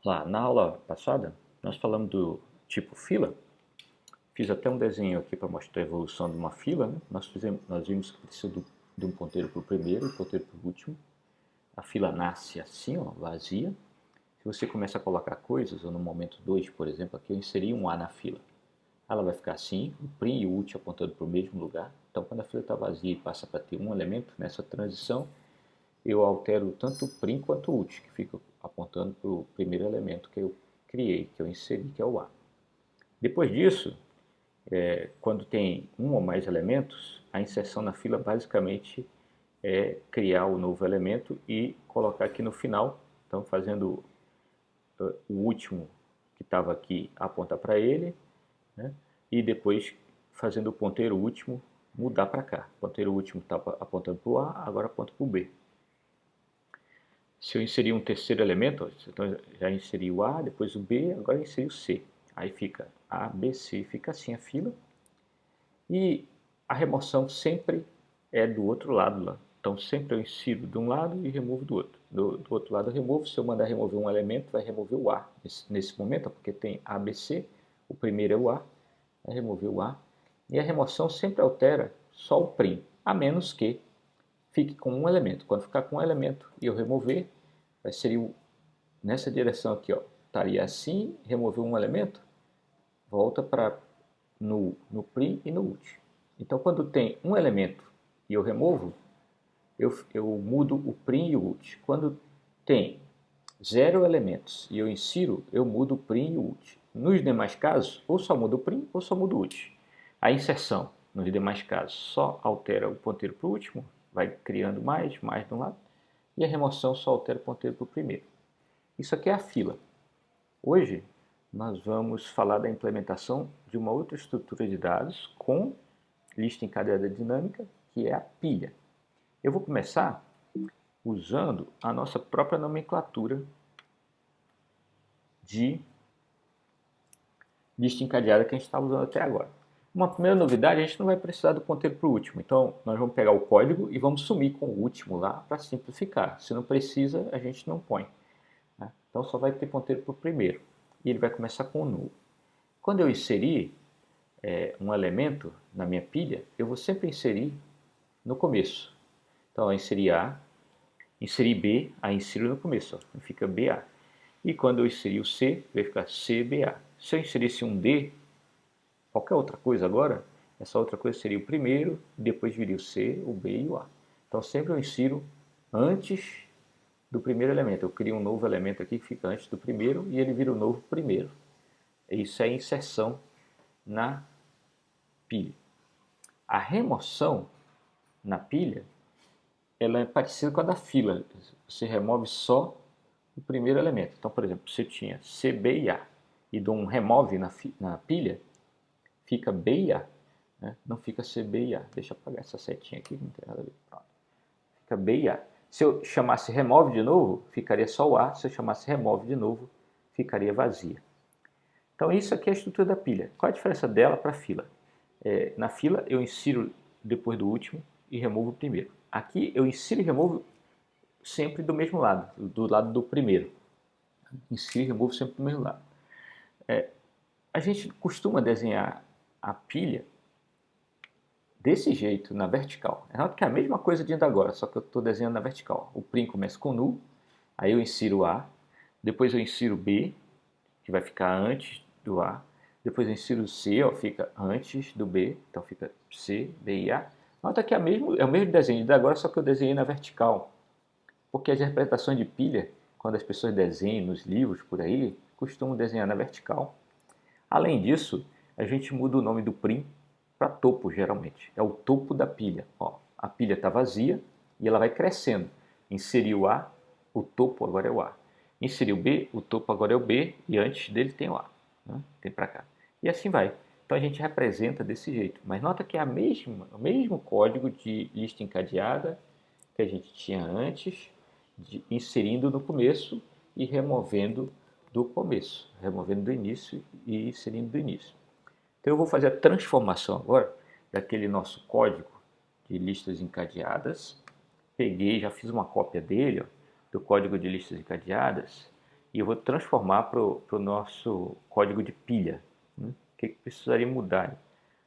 Lá, na aula passada, nós falamos do tipo fila. Fiz até um desenho aqui para mostrar a evolução de uma fila, né? Nós vimos que precisa de um ponteiro para o primeiro e um ponteiro para o último. A fila nasce assim, ó, vazia. Se você começa a colocar coisas, ou no momento 2, por exemplo, aqui eu inseri um A na fila. Ela vai ficar assim, o prim e o ult apontando para o mesmo lugar. Então, quando a fila está vazia e passa para ter um elemento, nessa transição, eu altero tanto o prim quanto o ult, que fica apontando para o primeiro elemento que eu criei, que eu inseri, que é o A. Depois disso, quando tem um ou mais elementos, a inserção na fila basicamente é criar o novo elemento e colocar aqui no final. Então, fazendo o último que estava aqui apontar para ele, né? E depois fazendo o ponteiro último mudar para cá. O ponteiro último está apontando para o A, agora aponta para o B. Se eu inserir um terceiro elemento, então já inseri o A, depois o B, agora eu inseri o C. Aí fica A, B, C, fica assim a fila. E a remoção sempre é do outro lado lá. Então sempre eu insiro de um lado e removo do outro. Do outro lado eu removo. Se eu mandar remover um elemento, vai remover o A nesse momento, porque tem A, B, C. O primeiro é o A, vai remover o A. E a remoção sempre altera só o prim, a menos que fique com um elemento. Quando ficar com um elemento e eu remover, vai ser nessa direção aqui, ó. Estaria assim, remover um elemento, volta para no prim e no ult. Então, quando tem um elemento e eu removo, eu mudo o prim e o ult. Quando tem zero elementos e eu insiro, eu mudo o prim e o ult. Nos demais casos, ou só mudo o prim ou só mudo o ult. A inserção, nos demais casos, só altera o ponteiro para o último, vai criando mais de um lado, e a remoção só altera o ponteiro para o primeiro. Isso aqui é a fila. Hoje, nós vamos falar da implementação de uma outra estrutura de dados com lista encadeada dinâmica, que é a pilha. Eu vou começar usando a nossa própria nomenclatura de lista encadeada que a gente está usando até agora. Uma primeira novidade, a gente não vai precisar do ponteiro para o último, então nós vamos pegar o código e vamos sumir com o último lá para simplificar. Se não precisa, a gente não põe. Né? Então só vai ter ponteiro para o primeiro e ele vai começar com o null. Quando eu inserir um elemento na minha pilha, eu vou sempre inserir no começo. Então eu inseri A, inseri B, aí insiro no começo, ó, fica BA. E quando eu inserir o C, vai ficar CBA. Se eu inserisse um D, qualquer outra coisa agora, essa outra coisa seria o primeiro, depois viria o C, o B e o A. Então sempre eu insiro antes do primeiro elemento. Eu crio um novo elemento aqui que fica antes do primeiro e ele vira o novo primeiro. Isso é inserção na pilha. A remoção na pilha, ela é parecida com a da fila. Você remove só o primeiro elemento. Então, por exemplo, você tinha C, B e A e dou um remove na pilha, fica B e A, né? Não fica C, B e A. Deixa eu apagar essa setinha aqui, não tem nada a ver. Pronto. Fica B e A. Se eu chamasse remove de novo, ficaria só o A. Se eu chamasse remove de novo, ficaria vazia. Então, isso aqui é a estrutura da pilha. Qual a diferença dela para a fila? Na fila, eu insiro depois do último e removo o primeiro. Aqui, eu insiro e removo sempre do mesmo lado, do lado do primeiro. Insiro e removo sempre do mesmo lado. A gente costuma desenhar a pilha desse jeito, na vertical. É que é a mesma coisa de ainda agora, só que eu estou desenhando na vertical. O prim começa com null, aí eu insiro A, depois eu insiro B, que vai ficar antes do A, depois eu insiro C, ó, fica antes do B, então fica C, B e A. Nota que é o mesmo desenho de agora, só que eu desenhei na vertical. Porque as interpretações de pilha, quando as pessoas desenham nos livros por aí, costumam desenhar na vertical. Além disso, a gente muda o nome do prim para topo, geralmente. É o topo da pilha. Ó, a pilha está vazia e ela vai crescendo. Inseriu A, o topo agora é o A. Inseriu B, o topo agora é o B e antes dele tem o A. Né? Tem para cá. E assim vai. Então a gente representa desse jeito. Mas nota que é o mesmo código de lista encadeada que a gente tinha antes, inserindo no começo e removendo do começo, removendo do início e inserindo do início. Então eu vou fazer a transformação agora daquele nosso código de listas encadeadas. Peguei, já fiz uma cópia dele, ó, do código de listas encadeadas, e eu vou transformar para o nosso código de pilha. Né? O que precisaria mudar?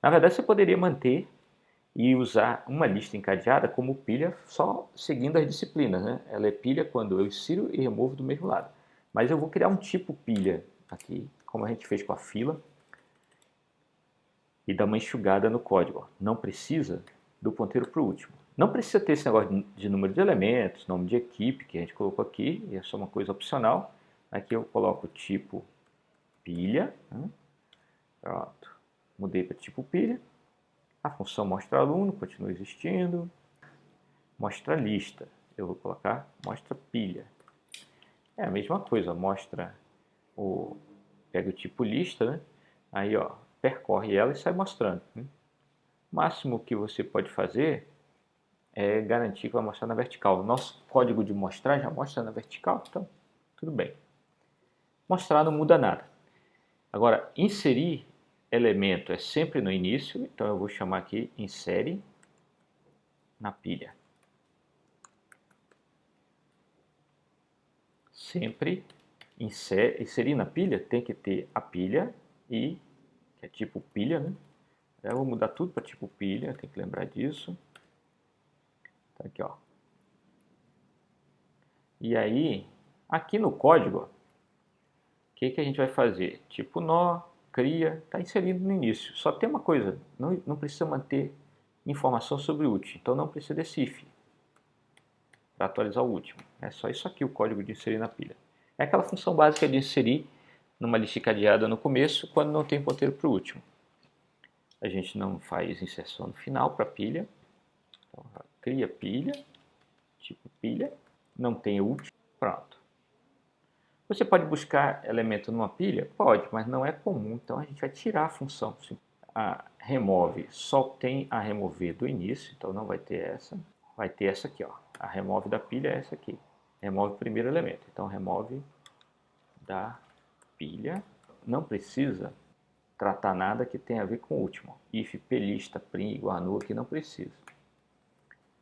Na verdade, você poderia manter e usar uma lista encadeada como pilha só seguindo as disciplinas. Né? Ela é pilha quando eu insiro e removo do mesmo lado. Mas eu vou criar um tipo pilha aqui, como a gente fez com a fila, e dar uma enxugada no código. Não precisa do ponteiro para o último. Não precisa ter esse negócio de número de elementos, nome de equipe, que a gente colocou aqui, e é só uma coisa opcional. Aqui eu coloco tipo pilha. Né? Pronto. Mudei para tipo pilha. A função mostra aluno continua existindo. Mostra lista. Eu vou colocar mostra pilha. É a mesma coisa, mostra pega o tipo lista, né? Aí ó, percorre ela e sai mostrando. Né? O máximo que você pode fazer é garantir que vai mostrar na vertical. Nosso código de mostrar já mostra na vertical, então tudo bem. Mostrar não muda nada. Agora, inserir elemento é sempre no início, então eu vou chamar aqui insere na pilha. Sempre inserir na pilha tem que ter a pilha e que é tipo pilha, né? Eu vou mudar tudo para tipo pilha, tem que lembrar disso. Tá aqui, ó. E aí, aqui no código, o que a gente vai fazer? Tipo nó, cria, está inserido no início. Só tem uma coisa, não precisa manter informação sobre o útil, então não precisa desse if para atualizar o último. É só isso aqui o código de inserir na pilha. É aquela função básica de inserir numa lista cadeada no começo quando não tem ponteiro para o último. A gente não faz inserção no final para pilha. Então, cria pilha, tipo pilha, não tem último, pronto. Você pode buscar elemento numa pilha? Pode, mas não é comum, então a gente vai tirar a função. A remove só tem a remover do início, então não vai ter essa. Vai ter essa aqui, ó. A remove da pilha é essa aqui. Remove o primeiro elemento. Então remove da pilha. Não precisa tratar nada que tenha a ver com o último. If, plista, prim, igual a null, aqui não precisa.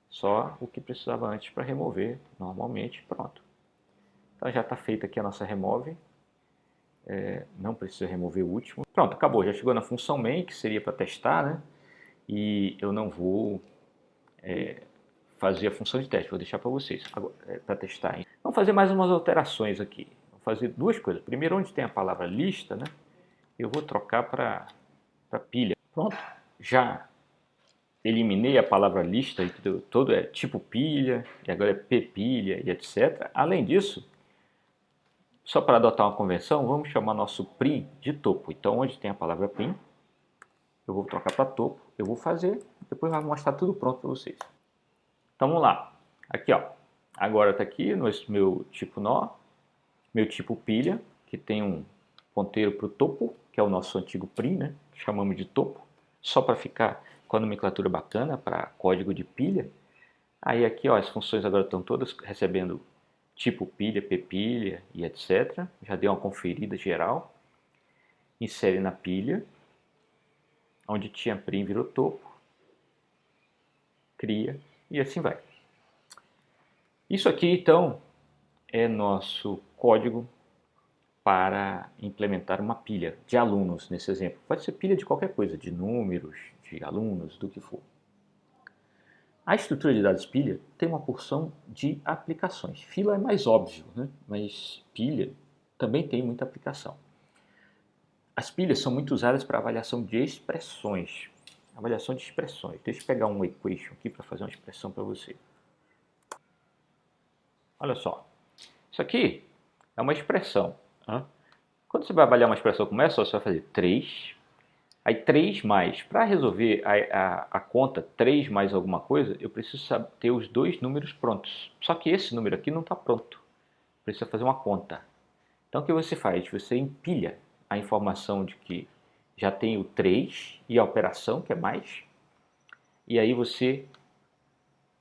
Só o que precisava antes para remover, normalmente, pronto. Então já está feita aqui a nossa remove. Não precisa remover o último. Pronto, acabou. Já chegou na função main, que seria para testar, né? E eu não vou fazer a função de teste, vou deixar para vocês, para testar. Hein? Vamos fazer mais umas alterações aqui. Vou fazer duas coisas. Primeiro, onde tem a palavra lista, né? Eu vou trocar para pilha. Pronto, já eliminei a palavra lista, que todo é tipo pilha, e agora é ppilha e etc. Além disso, só para adotar uma convenção, vamos chamar nosso prim de topo. Então, onde tem a palavra prim, eu vou trocar para topo, eu vou fazer, depois vai mostrar tudo pronto para vocês. Então, vamos lá. Aqui, ó. Agora está aqui no meu tipo nó, meu tipo pilha, que tem um ponteiro para o topo, que é o nosso antigo prim, né? Chamamos de topo, só para ficar com a nomenclatura bacana para código de pilha. Aí aqui, ó, as funções agora estão todas recebendo tipo pilha, ppilha e etc. Já dei uma conferida geral. Insere na pilha, onde tinha prim virou topo, cria e assim vai. Isso aqui então é nosso código para implementar uma pilha de alunos nesse exemplo. Pode ser pilha de qualquer coisa, de números, de alunos, do que for. A estrutura de dados pilha tem uma porção de aplicações. Fila é mais óbvio, né? Mas pilha também tem muita aplicação. As pilhas são muito usadas para avaliação de expressões. Avaliação de expressões. Deixa eu pegar uma equation aqui para fazer uma expressão para você. Olha só. Isso aqui é uma expressão. Né? Quando você vai avaliar uma expressão como essa, você vai fazer 3. Aí 3 mais. Para resolver a conta 3 mais alguma coisa, eu preciso ter os dois números prontos. Só que esse número aqui não está pronto. Precisa fazer uma conta. Então o que você faz? Você empilha a informação de que já tem o 3 e a operação, que é mais. E aí você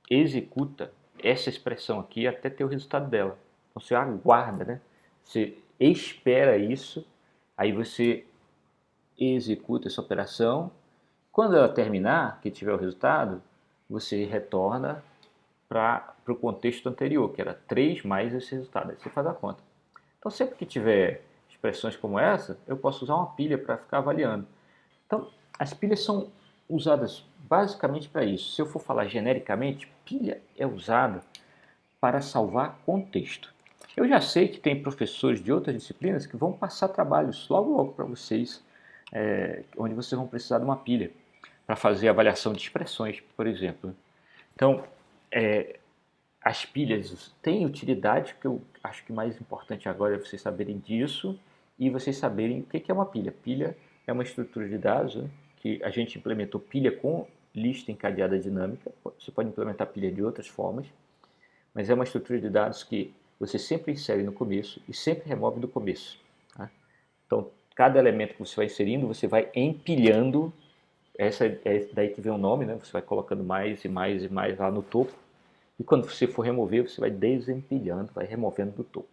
executa essa expressão aqui até ter o resultado dela. Então você aguarda, né? Você espera isso, aí você executa essa operação. Quando ela terminar, que tiver o resultado, você retorna para o contexto anterior, que era 3 mais esse resultado. Aí você faz a conta. Então, sempre que tiver expressões como essa, eu posso usar uma pilha para ficar avaliando. Então, as pilhas são usadas basicamente para isso. Se eu for falar genericamente, pilha é usada para salvar contexto. Eu já sei que tem professores de outras disciplinas que vão passar trabalhos logo para vocês, onde vocês vão precisar de uma pilha para fazer avaliação de expressões, por exemplo. Então, as pilhas têm utilidade, que eu acho que o mais importante agora é vocês saberem disso e vocês saberem o que é uma pilha. Pilha é uma estrutura de dados, né, que a gente implementou pilha com lista encadeada dinâmica. Você pode implementar pilha de outras formas, mas é uma estrutura de dados que você sempre insere no começo e sempre remove do começo. Tá? Então, cada elemento que você vai inserindo, você vai empilhando. Essa é daí que vem o nome, né? Você vai colocando mais e mais e mais lá no topo. E quando você for remover, você vai desempilhando, vai removendo do topo.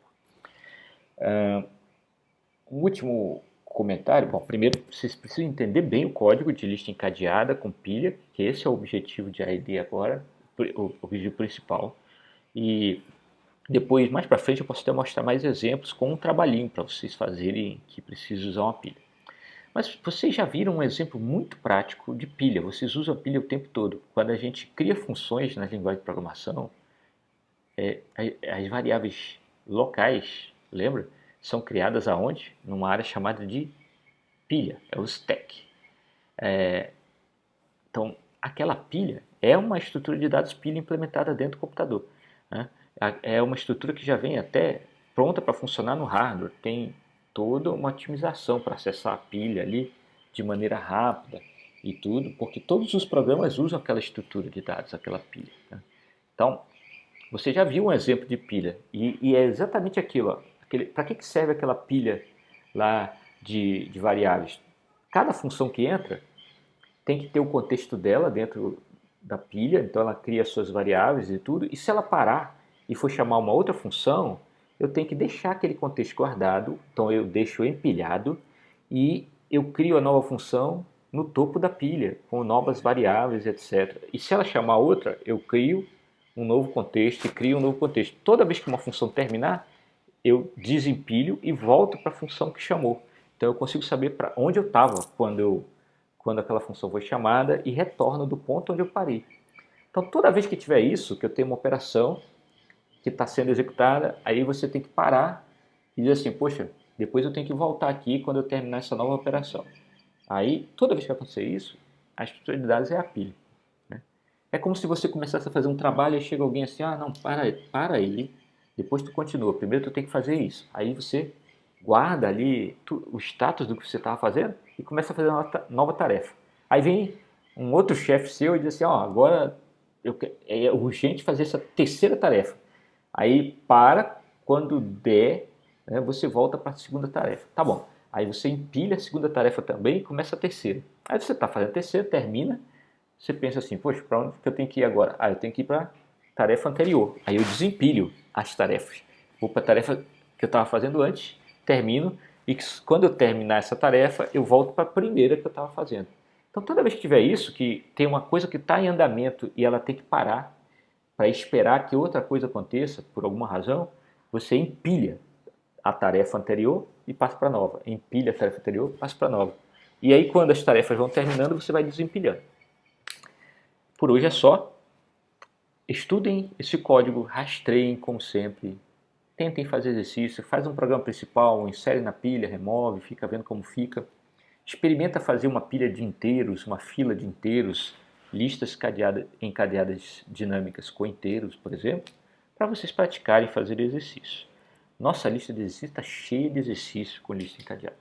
Um último comentário. Bom, primeiro vocês precisam entender bem o código de lista encadeada com pilha, que esse é o objetivo de AED agora, o objetivo principal. E depois, mais para frente, eu posso até mostrar mais exemplos com um trabalhinho para vocês fazerem que precisa usar uma pilha. Mas vocês já viram um exemplo muito prático de pilha. Vocês usam a pilha o tempo todo. Quando a gente cria funções nas linguagens de programação, as variáveis locais, lembra? São criadas aonde? Numa área chamada de pilha, é o stack. Então, aquela pilha é uma estrutura de dados pilha implementada dentro do computador. Né? É uma estrutura que já vem até pronta para funcionar no hardware. Tem toda uma otimização para acessar a pilha ali de maneira rápida e tudo, porque todos os programas usam aquela estrutura de dados, aquela pilha. Né? Então, você já viu um exemplo de pilha e é exatamente aquilo. Para que serve aquela pilha lá de variáveis? Cada função que entra tem que ter o contexto dela dentro da pilha, então ela cria suas variáveis e tudo, e se ela parar e for chamar uma outra função, eu tenho que deixar aquele contexto guardado, então eu deixo empilhado e eu crio a nova função no topo da pilha, com novas variáveis, etc. E se ela chamar outra, eu crio um novo contexto e crio um novo contexto. Toda vez que uma função terminar, eu desempilho e volto para a função que chamou. Então eu consigo saber para onde eu estava quando aquela função foi chamada e retorno do ponto onde eu parei. Então toda vez que tiver isso, que eu tenho uma operação que está sendo executada, aí você tem que parar e dizer assim, poxa, depois eu tenho que voltar aqui quando eu terminar essa nova operação. Aí, toda vez que acontecer isso, a estrutura de dados é a pilha. Né? É como se você começasse a fazer um trabalho e chega alguém assim, ah, não, para aí, depois tu continua, primeiro tu tem que fazer isso. Aí você guarda ali o status do que você estava fazendo e começa a fazer uma nova tarefa. Aí vem um outro chefe seu e diz assim, ó, agora é urgente fazer essa terceira tarefa. Aí quando der, né, você volta para a segunda tarefa. Tá bom. Aí você empilha a segunda tarefa também e começa a terceira. Aí você está fazendo a terceira, termina, você pensa assim, poxa, para onde que eu tenho que ir agora? Ah, eu tenho que ir para a tarefa anterior. Aí eu desempilho as tarefas. Vou para a tarefa que eu estava fazendo antes, termino, e quando eu terminar essa tarefa, eu volto para a primeira que eu estava fazendo. Então toda vez que tiver isso, que tem uma coisa que está em andamento e ela tem que parar, para esperar que outra coisa aconteça, por alguma razão, você empilha a tarefa anterior e passa para a nova. Empilha a tarefa anterior e passa para a nova. E aí, quando as tarefas vão terminando, você vai desempilhando. Por hoje é só. Estudem esse código, rastreiem como sempre. Tentem fazer exercício, faz um programa principal, insere na pilha, remove, fica vendo como fica. Experimenta fazer uma pilha de inteiros, uma fila de inteiros, listas encadeadas dinâmicas com inteiros, por exemplo, para vocês praticarem fazer exercício. Nossa lista de exercícios está cheia de exercícios com lista encadeada.